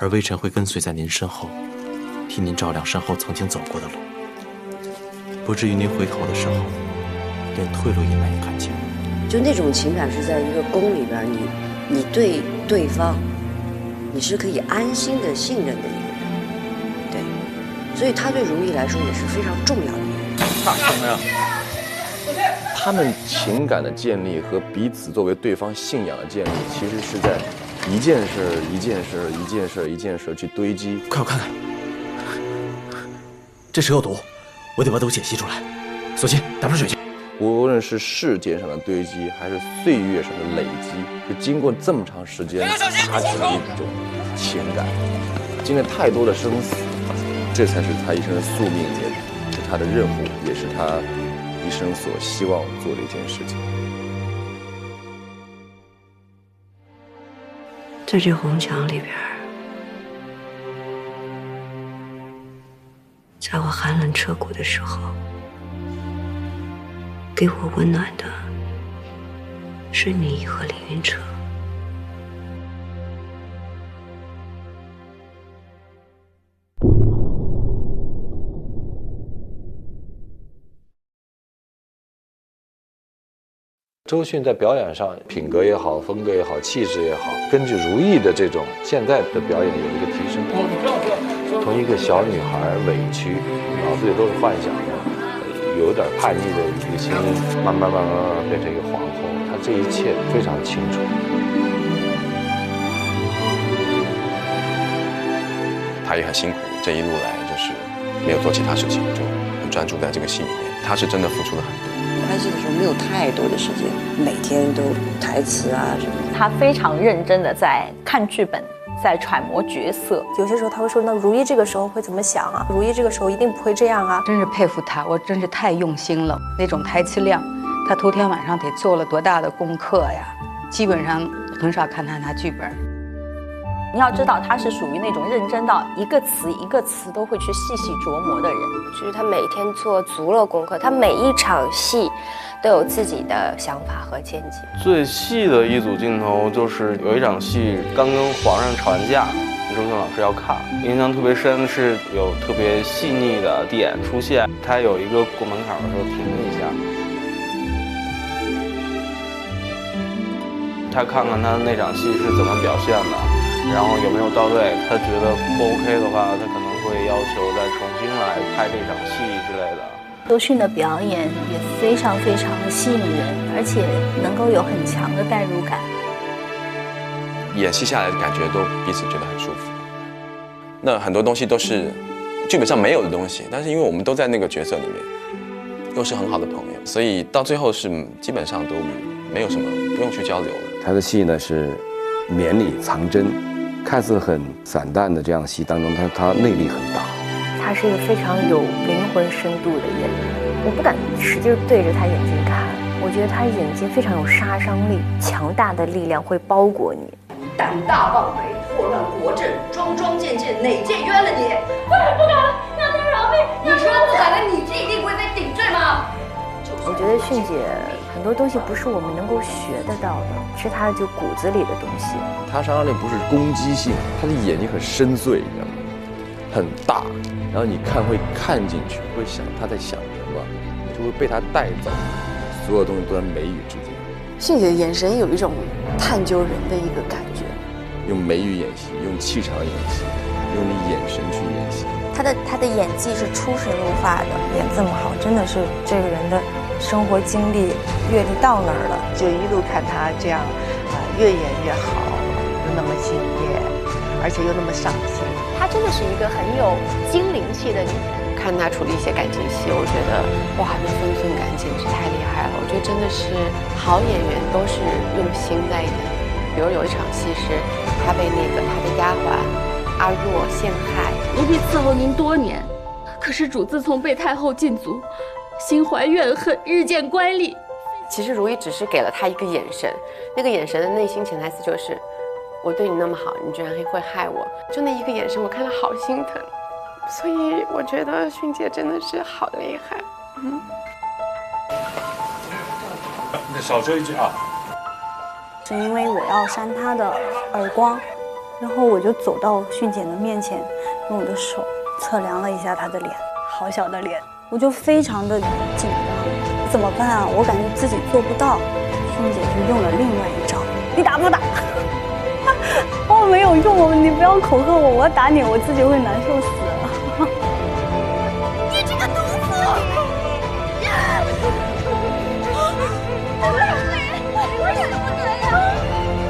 而微臣会跟随在您身后，替您照亮身后曾经走过的路，不至于您回头的时候，连退路也难以看清。就那种情感是在一个宫里边，你对对方，你是可以安心的信任的一个人，对，所以他对如懿来说也是非常重要的一个人。大声呀！他们情感的建立和彼此作为对方信仰的建立，其实是在一件事一件事一件事一件事去堆积。快我看看，这蛇有毒，我得把毒血吸出来。索性打盆水去。无论是事件上的堆积，还是岁月上的累积，就经过这么长时间，达成了一种情感，经历太多的生死，这才是他一生的宿命，也是他的任务，也是他一生所希望做的一件事情。在这红墙里边，在我寒冷彻骨的时候，给我温暖的是你和凌云彻。周迅在表演上，品格也好，风格也好，气质也好，根据如懿的这种现在的表演有一个提升。从一个小女孩委屈，脑子里都是幻想的，有点叛逆的一个心，慢慢变成一个皇后，她这一切非常清楚。她也很辛苦，这一路来就是没有做其他事情，就很专注在这个戏里面。她是真的付出了很多。拍戏的时候没有太多的时间，每天都台词啊什么的。他非常认真的在看剧本，在揣摩角色。有些时候他会说：“那如懿这个时候会怎么想啊？如懿这个时候一定不会这样啊！”真是佩服他，我真是太用心了。那种台词量，他头天晚上得做了多大的功课呀？基本上很少看他拿剧本。你要知道，他是属于那种认真到一个词一个词都会去细细琢磨的人。就是他每天做足了功课，他每一场戏都有自己的想法和见解。最细的一组镜头就是有一场戏刚跟皇上吵完架，周迅老师要看，印象特别深是有特别细腻的点出现。他有一个过门槛的时候停了一下，他看看他那场戏是怎么表现的。然后有没有到位？他觉得不 OK 的话，他可能会要求再重新来拍这场戏之类的。周迅的表演也非常非常的吸引人，而且能够有很强的代入感。演戏下来的感觉都彼此觉得很舒服。那很多东西都是剧本上没有的东西，但是因为我们都在那个角色里面，又是很好的朋友，所以到最后是基本上都没有什么不用去交流了。他的戏呢是绵里藏针。看似很散淡的这样戏当中，他内力很大。他是一个非常有灵魂深度的演员，我不敢使劲对着他眼睛看，我觉得他眼睛非常有杀伤力，强大的力量会包裹你。胆大妄为，祸乱国政，桩桩件件，哪件冤了你？不敢，让他饶命！你说不敢的，你一定不会被顶罪吗？我觉得迅姐很多东西不是我们能够学得到的，是她就骨子里的东西。她杀伤力不是攻击性，她的眼睛很深邃，你知道吗？很大，然后你会看进去，会想她在想什么，就会被她带走，所有东西都在眉宇之间。迅姐的眼神有一种探究人的一个感觉，用眉宇演戏，用气场演戏，用你眼神去演戏。她的演技是出神入化的，演这么好，真的是这个人的生活经历、阅历到那儿了。就一路看她这样，越演越好，又那么敬业，而且又那么上进。她真的是一个很有精灵气的女人。看她处理一些感情戏，我觉得哇，那分寸感简直太厉害了。我觉得真的是好演员都是用心在演。比如有一场戏是她被他的丫鬟阿若陷害。奴婢伺候您多年，可是主自从被太后禁足，心怀怨恨，日渐乖戾。其实如懿只是给了他一个眼神，那个眼神的内心潜台词就是：我对你那么好，你居然会害我。就那一个眼神，我看了好心疼。所以我觉得迅姐真的是好厉害。你少说一句啊。是因为我要扇她的耳光，然后我就走到迅姐的面前，用我的手测量了一下她的脸，好小的脸，我就非常的紧张，怎么办啊？我感觉自己做不到。迅姐就用了另外一招，你打不打？我没有用，你不要恐吓我，我打你，我自己会难受死。你这个毒妇！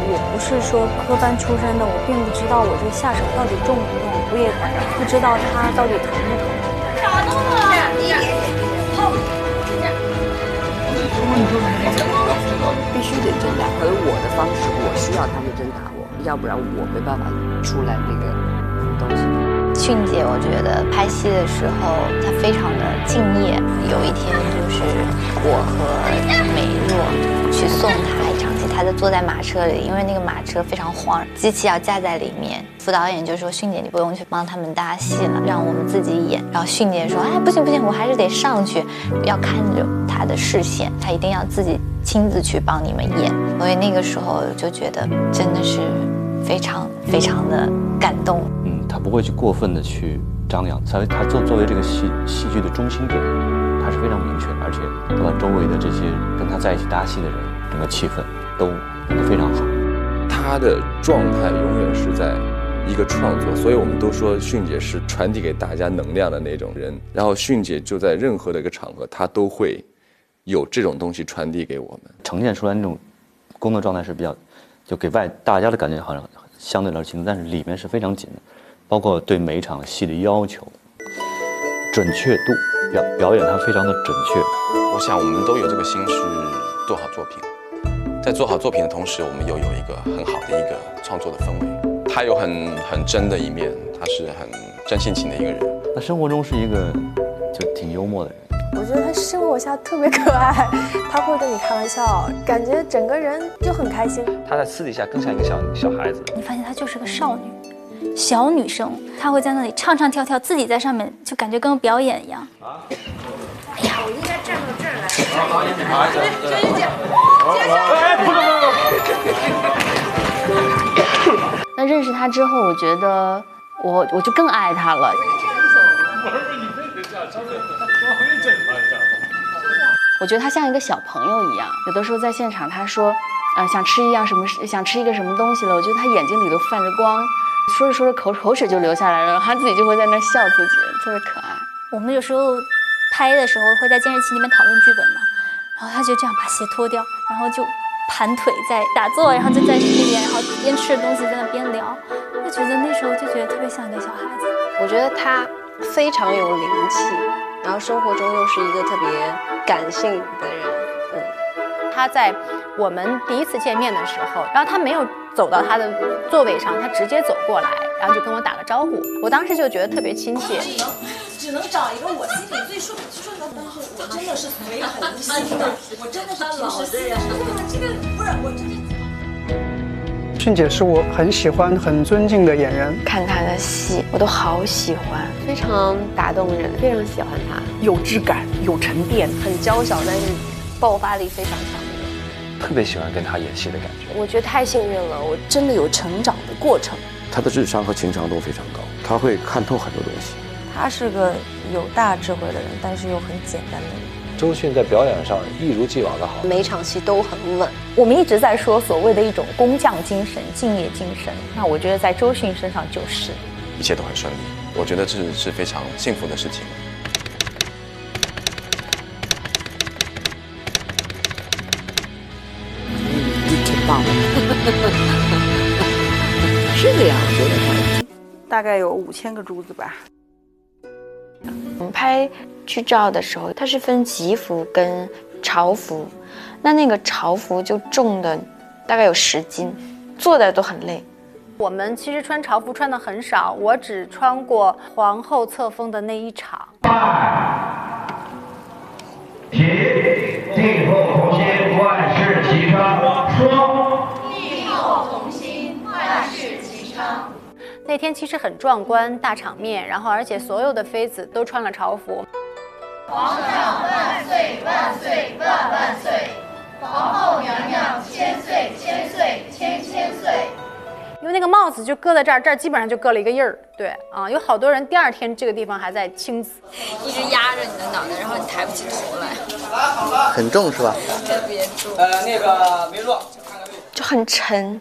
我不是说科班出身的，我并不知道我这下手到底重不重，我也不知道他到底疼不疼。打动了，好，必须得真打，而我的方式，我需要他们真打我，要不然我没办法出来那个东西。迅姐，我觉得拍戏的时候她非常的敬业。有一天就是我和美若去送她一场戏，她就坐在马车里，因为那个马车非常晃，机器要架在里面。副导演就说：“迅姐，你不用去帮他们搭戏了，让我们自己演。”然后迅姐说：“哎，不行不行，我还是得上去，要看着她的视线，她一定要自己亲自去帮你们演。”所以那个时候就觉得真的是非常非常的感动。他不会去过分的去张扬，他作为这个戏剧的中心点，他是非常明确的，而且他把周围的这些跟他在一起搭戏的人，整个气氛都非常好。他的状态永远是在一个创作，所以我们都说迅姐是传递给大家能量的那种人。然后迅姐就在任何的一个场合，她都会有这种东西传递给我们，呈现出来那种工作状态是比较，就给大家的感觉好像相对来说轻松，但是里面是非常紧的。包括对每一场戏的要求、准确度，表演它非常的准确。我想我们都有这个心是做好作品，在做好作品的同时，我们又有一个很好的一个创作的氛围。他有很真的一面，他是很真性情的一个人。他生活中是一个就挺幽默的人。我觉得他生活下特别可爱，他会跟你开玩笑，感觉整个人就很开心。他在私底下更像一个小孩子。你发现她就是个少女。小女生，她会在那里唱唱跳跳，自己在上面就感觉跟表演一样。哎呀，我应该站到这儿来。那认识她之后，我觉得我就更爱她了。我觉得她像一个小朋友一样，有的时候在现场，她说，想吃一个什么东西了，我觉得她眼睛里都泛着光。说着说着口水就流下来了，然后他自己就会在那笑自己，特别可爱。我们有时候拍的时候会在监视器里面讨论剧本嘛，然后他就这样把鞋脱掉，然后就盘腿在打坐，然后就在那边，然后边吃着东西在那边聊，就觉得那时候就觉得特别像一个小孩子。我觉得他非常有灵气，然后生活中又是一个特别感性的人。他在我们第一次见面的时候，然后他没有走到他的座位上，他直接走过来，然后就跟我打个招呼。我当时就觉得特别亲切。只能找一个我心里最顺的，但是我真的是唯恐不心的，我真的是老的呀。这个不是我真的。迅姐是我很喜欢、很尊敬的演员，看她的戏我都好喜欢，非常打动人，非常喜欢她，有质感，有沉淀，很娇小，但是爆发力非常强。特别喜欢跟他演戏的感觉，我觉得太幸运了，我真的有成长的过程。他的智商和情商都非常高，他会看透很多东西。他是个有大智慧的人，但是又很简单的人。周迅在表演上一如既往的好，每场戏都很稳。我们一直在说所谓的一种工匠精神、敬业精神，那我觉得在周迅身上就是，一切都很顺利，我觉得这是非常幸福的事情。是的呀，我觉得大概有5000个珠子吧。我们拍剧照的时候，它是分吉服跟潮服，那个潮服就重的大概有10斤，坐的都很累。我们其实穿潮服穿的很少，我只穿过皇后册封的那一场。起，帝后同心，万事齐昌。说，帝后同心，万事齐昌。那天其实很壮观，大场面，然后而且所有的妃子都穿了朝服。皇上万岁万岁万万岁！皇后娘娘千岁千岁千千岁！因为那个帽子就搁在这儿，这儿基本上就搁了一个印儿。对啊，有好多人第2天这个地方还在青紫，一直压着你的脑袋，然后你抬不起头来。很重是吧？特别重。那个没错，就很沉。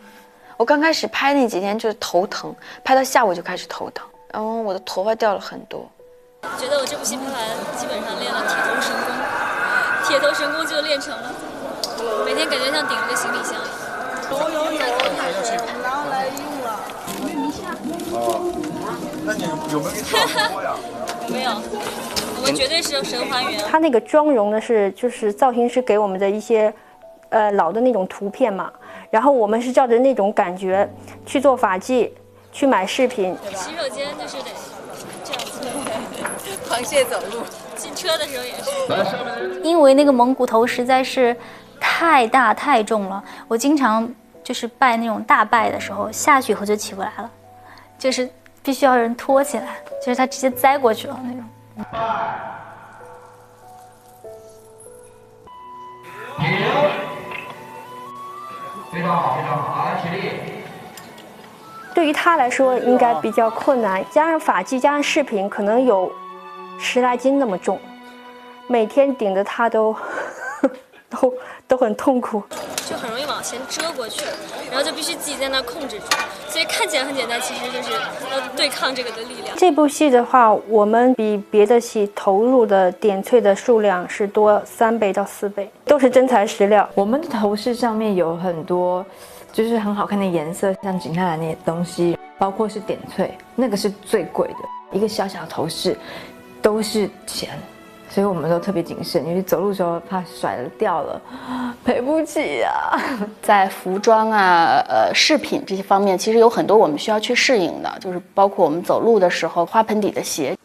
我刚开始拍那几天就是头疼，拍到下午就开始头疼，然后我的头发掉了很多。觉得我这部戏拍完，基本上练了铁头神功，铁头神功就练成了，每天感觉像顶了个行李箱一样。拿来用了，没名下。哦，那你有没有差不多呀？没有，我们绝对是神还原。他那个妆容呢就是造型师给我们的一些老的那种图片嘛，然后我们是照着那种感觉去做发髻，去买饰品。洗手间就是得这样子，螃蟹走路。进车的时候也是，因为那个蒙古头实在是太大太重了，我经常就是拜那种大拜的时候下去以后就起不来了，就是必须要人拖起来，就是他直接栽过去了那种。非常好，非常好，好，起立。对于他来说应该比较困难，加上发髻，加上饰品，可能有10来斤那么重，每天顶着他都很痛苦，就很容易往前遮过去，然后就必须自己在那控制住，所以看起来很简单，其实就是要对抗这个的力量。这部戏的话，我们比别的戏投入的点翠的数量是多3倍到4倍，都是真材实料。我们的头饰上面有很多就是很好看的颜色，像景泰蓝那些东西，包括是点翠，那个是最贵的，一个小小头饰都是钱。所以我们都特别谨慎，因为走路的时候怕甩了掉了，赔不起呀。在服装啊、饰品这些方面，其实有很多我们需要去适应的，就是包括我们走路的时候花盆底的鞋，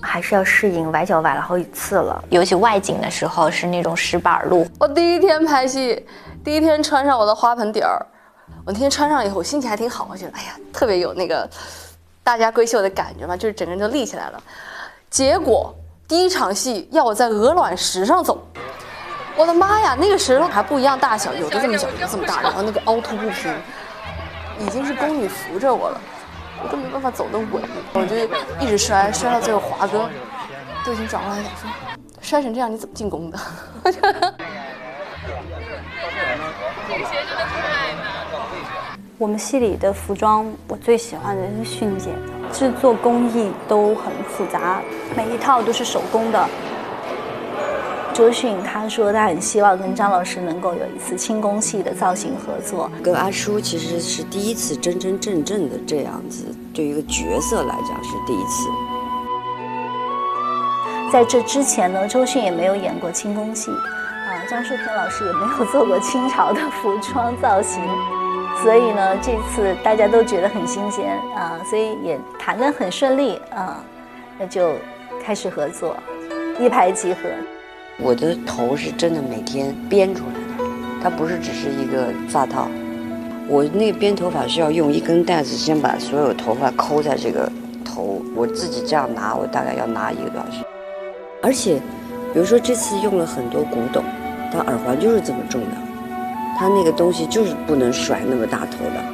还是要适应，崴脚崴了好几次了。尤其外景的时候是那种石板路。我第一天拍戏，第一天穿上我的花盆底儿，我那天穿上以后，我心情还挺好，我觉得哎呀，特别有那个大家闺秀的感觉嘛，就是整个人就立起来了。结果第一场戏要我在鹅卵石上走，我的妈呀，那个石头还不一样大小，有的这么小，有的这么大，然后那个凹凸不平，已经是宫女扶着我了，我都没办法走得稳，我就一直摔到最后，华哥都已经找过来讲说，摔成这样你怎么进宫的？我们戏里的服装，我最喜欢的是迅姐的，制作工艺都很复杂，每一套都是手工的。周迅他说他很希望跟张老师能够有一次轻功戏的造型合作。跟阿叔其实是第一次真真正正的这样子，对于一个角色来讲是第一次。在这之前呢，周迅也没有演过轻功戏，张树平老师也没有做过清朝的服装造型。所以呢，这次大家都觉得很新鲜所以也谈得很顺利那就开始合作，一拍即合。我的头是真的每天编出来的，它不是只是一个发套。我那个编头发是要用一根带子先把所有头发抠在这个头，我自己这样拿，我大概要拿1个多小时。而且，比如说这次用了很多古董，它耳环就是这么重的。它那个东西就是不能甩那么大头的，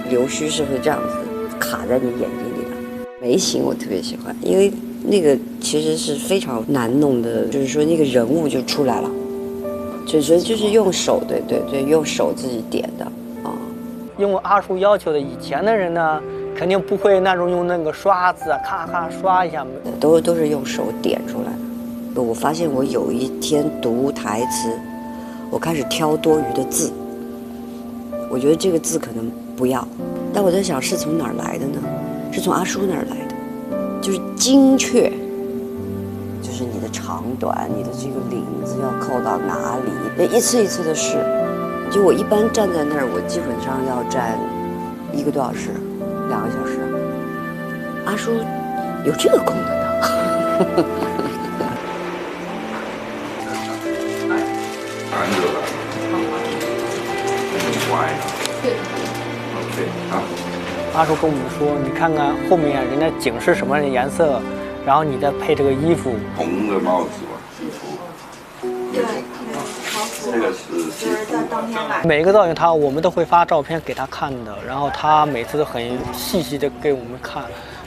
留须是会这样子卡在你眼睛里的。眉形我特别喜欢，因为那个其实是非常难弄的，就是说那个人物就出来了，就是用手，对，用手自己点的用阿叔要求的，以前的人呢，肯定不会那种用那个刷子咔咔刷一下，都是用手点出来的。我发现我有一天读台词。我开始挑多余的字，我觉得这个字可能不要，但我在想是从哪儿来的呢？是从阿叔那儿来的，就是精确，就是你的长短，你的这个领子要扣到哪里，一次一次的试。就我一般站在那儿，我基本上要站1个多小时、2个小时。阿叔有这个功能的。阿叔跟我们说，你看看后面人家景是什么样的颜色，然后你再配这个衣服。红的帽子吧，对，好。这个是就是在当天晚上。每个造型我们都会发照片给他看的，然后他每次都很细细的给我们看，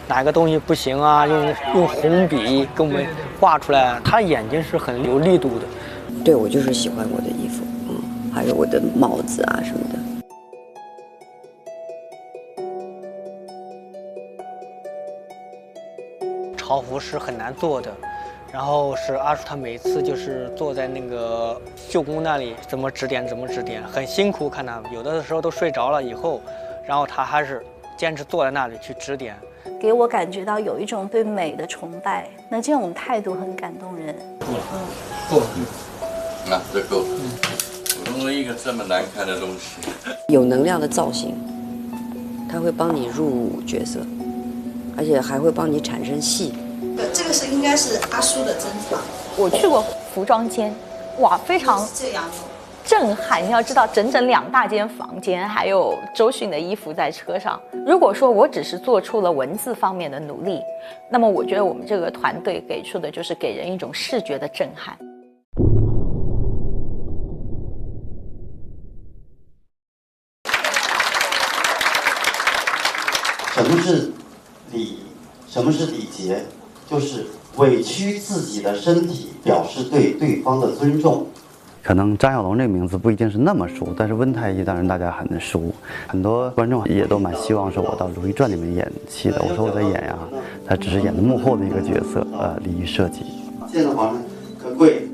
哪个东西不行啊，用红笔给我们画出来。他眼睛是很有力度的。对，我就是喜欢我的衣服，还有我的帽子啊什么的。潮服是很难做的，然后是阿叔他每次就是坐在那个绣工那里，怎么指点，很辛苦。看他有的时候都睡着了以后，然后他还是坚持坐在那里去指点，给我感觉到有一种对美的崇拜。那这种态度很感动人。够。那这够。我弄了一个这么难看的东西。有能量的造型，它会帮你入角色，而且还会帮你产生戏。这个应该是阿叔的珍藏。我去过服装间，哇，非常震撼。你要知道，整整2大间房间，还有周迅的衣服在车上。如果说我只是做出了文字方面的努力，那么我觉得我们这个团队给出的就是给人一种视觉的震撼。什么是礼？什么是礼节？就是委屈自己的身体，表示对对方的尊重。可能张小龙这个名字不一定是那么熟，但是温太医当然大家很熟，很多观众也都蛮希望说我到《如懿传》里面演戏的。我说我在演呀，他只是演的幕后的一个角色，礼仪设计。见到皇上可跪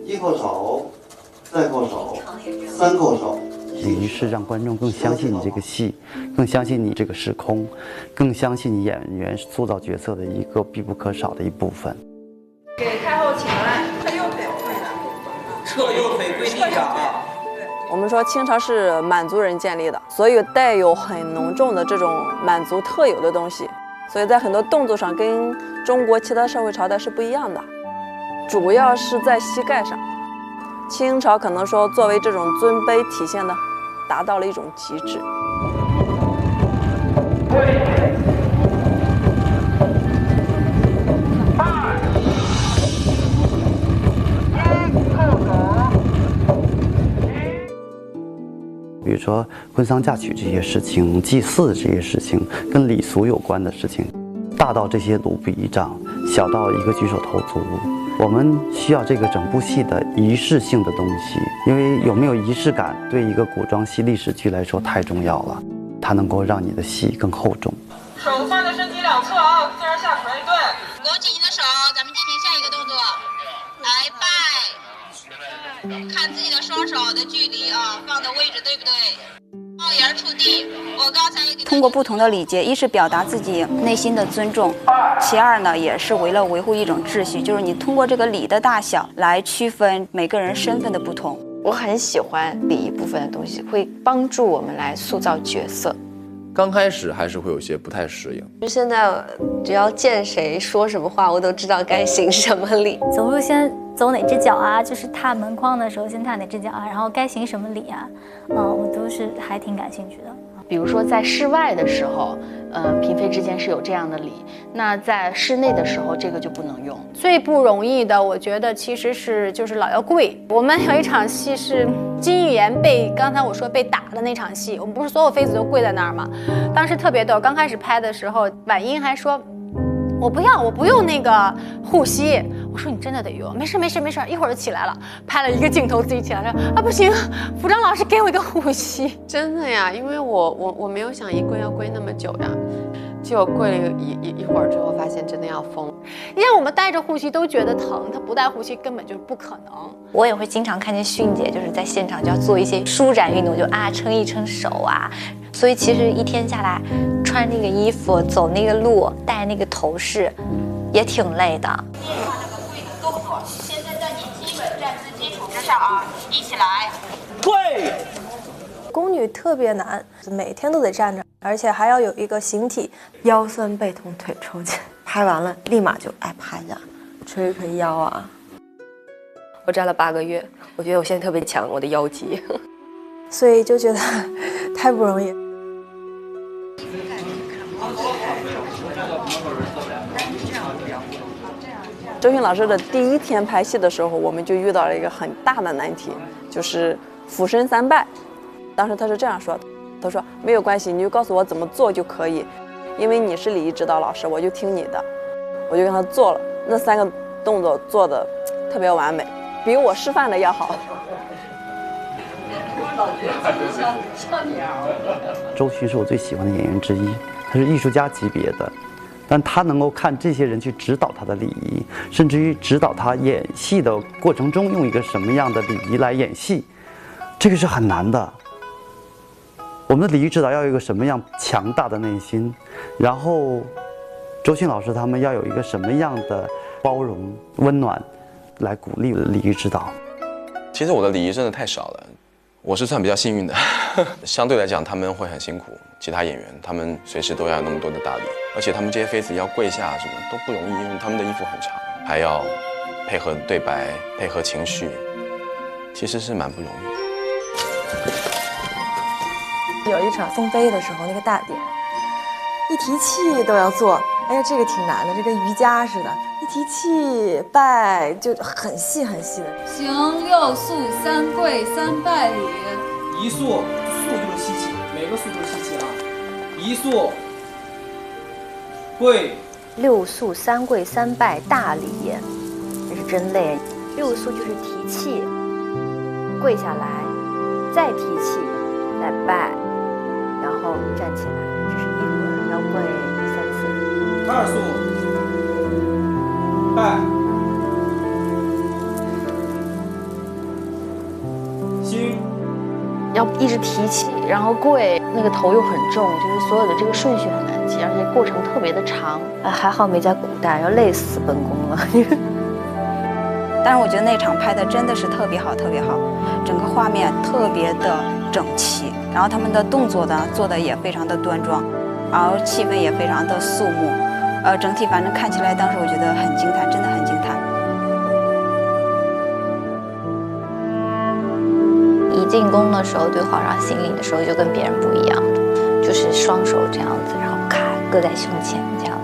，1叩首，再叩首，3叩首。礼仪是让观众更相信你这个戏，更相信你这个时空，更相信你演员塑造角色的一个必不可少的一部分。给太后请来，他右腿跪的，侧右腿跪地上。我们说清朝是满族人建立的，所以带有很浓重的这种满族特有的东西，所以在很多动作上跟中国其他社会朝代是不一样的，主要是在膝盖上。清朝可能说作为这种尊卑体现的，达到了一种极致。比如说婚丧嫁娶这些事情，祭祀这些事情，跟礼俗有关的事情，大到这些卢布仪仗，小到一个举手投足，我们需要这个整部戏的仪式性的东西。因为有没有仪式感，对一个古装戏历史剧来说太重要了，它能够让你的戏更厚重。手放在身体两侧啊，自然下垂。对，勾起你的手，咱们进行下一个动作，来拜。看自己的双手的距离啊，放的位置对不对？帽檐触地。我刚才也给通过不同的礼节，一是表达自己内心的尊重，其二呢，也是为了维护一种秩序，就是你通过这个礼的大小来区分每个人身份的不同。我很喜欢礼仪部分的东西，会帮助我们来塑造角色。刚开始还是会有些不太适应。就现在，只要见谁说什么话，我都知道该行什么礼。走路先走哪只脚啊？就是踏门框的时候先踏哪只脚啊？然后该行什么礼啊？我都是还挺感兴趣的。比如说在室外的时候，嫔妃之间是有这样的礼，那在室内的时候这个就不能用。最不容易的，我觉得其实就是老要跪。我们有一场戏是金玉妍刚才我说被打的那场戏，我们不是所有妃子都跪在那儿吗？当时特别逗，刚开始拍的时候，婉英还说。我不用那个护膝。我说你真的得用，没事，一会儿就起来了。拍了一个镜头，自己起来说啊不行，服装老师给我一个护膝。真的呀，因为我没有想一跪要跪那么久呀，结果跪了一会儿之后，发现真的要疯。你让我们带着护膝都觉得疼，他不带护膝根本就不可能。我也会经常看见迅姐就是在现场就要做一些舒展运动，就撑一撑手啊。所以其实一天下来，穿那个衣服走那个路，戴那个头饰，也挺累的。动作，现在在你基本站姿基础之上啊，一起来，跪。宫女特别难，每天都得站着，而且还要有一个形体，腰酸背痛腿抽筋，拍完了立马就拍下，捶捶腰啊。我站了8个月，我觉得我现在特别强，我的腰肌，所以就觉得太不容易。周迅老师的第一天拍戏的时候，我们就遇到了一个很大的难题，就是俯身3拜。当时他是这样说的，他说没有关系，你就告诉我怎么做就可以，因为你是礼仪指导老师，我就听你的。我就跟他做了那3个动作，做的特别完美，比我示范的要好。周迅是我最喜欢的演员之一，他是艺术家级别的，但他能够看这些人去指导他的礼仪，甚至于指导他演戏的过程中用一个什么样的礼仪来演戏，这个是很难的。我们的礼仪指导要有一个什么样强大的内心，然后周迅老师他们要有一个什么样的包容、温暖，来鼓励礼仪指导。其实我的礼仪真的太少了，我是算比较幸运的。相对来讲，他们会很辛苦，其他演员他们随时都要有那么多的大礼，而且他们这些妃子要跪下什么都不容易，因为他们的衣服很长，还要配合对白、配合情绪，其实是蛮不容易的。有一场送杯的时候，那个大典，一提气都要做，哎呀，这个挺难的，这跟瑜伽似的，一提气拜就很细很细的。行6肃3跪3拜礼。1肃，肃就是吸气，每个肃就是吸气啊。1肃，跪。6肃3跪3拜大礼，这是真累。6肃就是提气，跪下来，再提气，再拜，然后站起来，这是1轮，要跪3次。2肃，拜。行。要一直提气，然后跪，那个头又很重，就是所有的这个顺序很难记，而且过程特别的长。还好没在古代，要累死本宫了。但是我觉得那场拍的真的是特别好，特别好，整个画面特别的整齐，然后他们的动作呢做的也非常的端庄，然后气氛也非常的肃穆，整体反正看起来当时我觉得很惊叹，真的很惊叹。一进宫的时候对皇上行礼的时候就跟别人不一样，就是双手这样子，然后咔搁在胸前这样